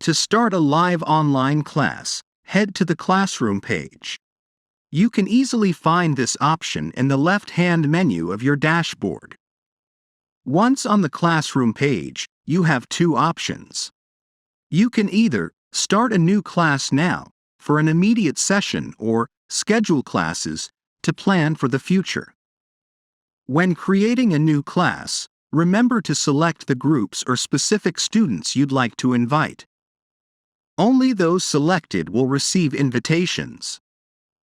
To start a live online class, head to the Classroom page. You can easily find this option in the left-hand menu of your dashboard. Once on the Classroom page, you have two options. You can either start a new class now for an immediate session or schedule classes to plan for the future. When creating a new class, remember to select the groups or specific students you'd like to invite. Only those selected will receive invitations.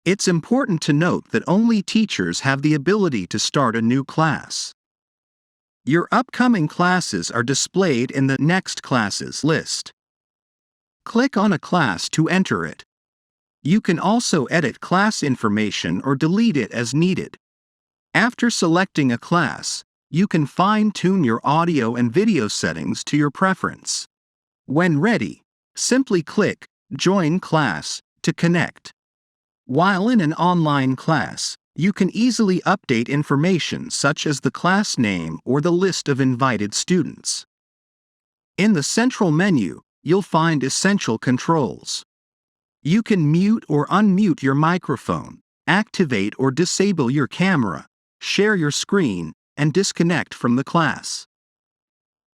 It's important to note that only teachers have the ability to start a new class. Your upcoming classes are displayed in the Next Classes list. Click on a class to enter it. You can also edit class information or delete it as needed. After selecting a class, you can fine-tune your audio and video settings to your preference. When ready, simply click Join Class to connect. While in an online class, you can easily update information such as the class name or the list of invited students. In the central menu, you'll find essential controls. You can mute or unmute your microphone, activate or disable your camera, share your screen, and disconnect from the class.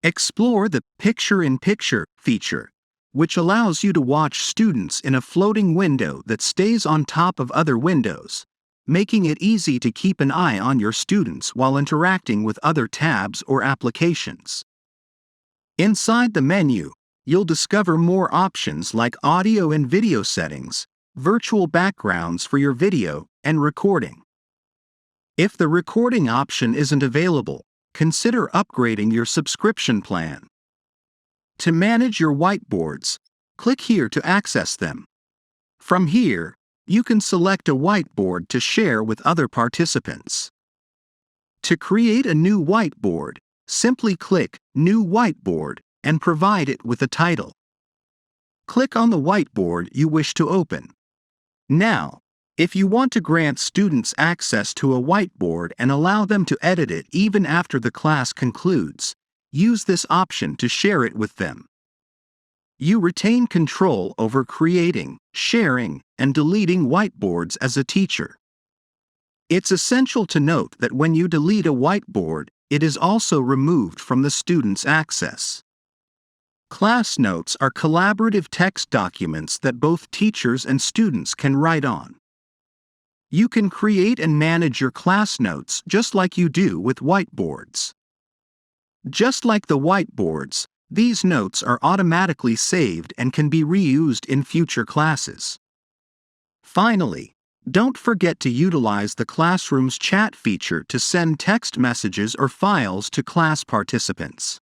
Explore the Picture-in-Picture feature, which allows you to watch students in a floating window that stays on top of other windows, making it easy to keep an eye on your students while interacting with other tabs or applications. Inside the menu, you'll discover more options like audio and video settings, virtual backgrounds for your video, and recording. If the recording option isn't available, consider upgrading your subscription plan. To manage your whiteboards, click here to access them. From here, you can select a whiteboard to share with other participants. To create a new whiteboard, simply click New Whiteboard and provide it with a title. Click on the whiteboard you wish to open. Now, if you want to grant students access to a whiteboard and allow them to edit it even after the class concludes, use this option to share it with them. You retain control over creating, sharing, and deleting whiteboards as a teacher. It's essential to note that when you delete a whiteboard, it is also removed from the student's access. Class notes are collaborative text documents that both teachers and students can write on. You can create and manage your class notes just like you do with whiteboards. Just like the whiteboards, these notes are automatically saved and can be reused in future classes. Finally, don't forget to utilize the Classroom's chat feature to send text messages or files to class participants.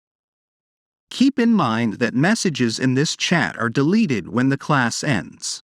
Keep in mind that messages in this chat are deleted when the class ends.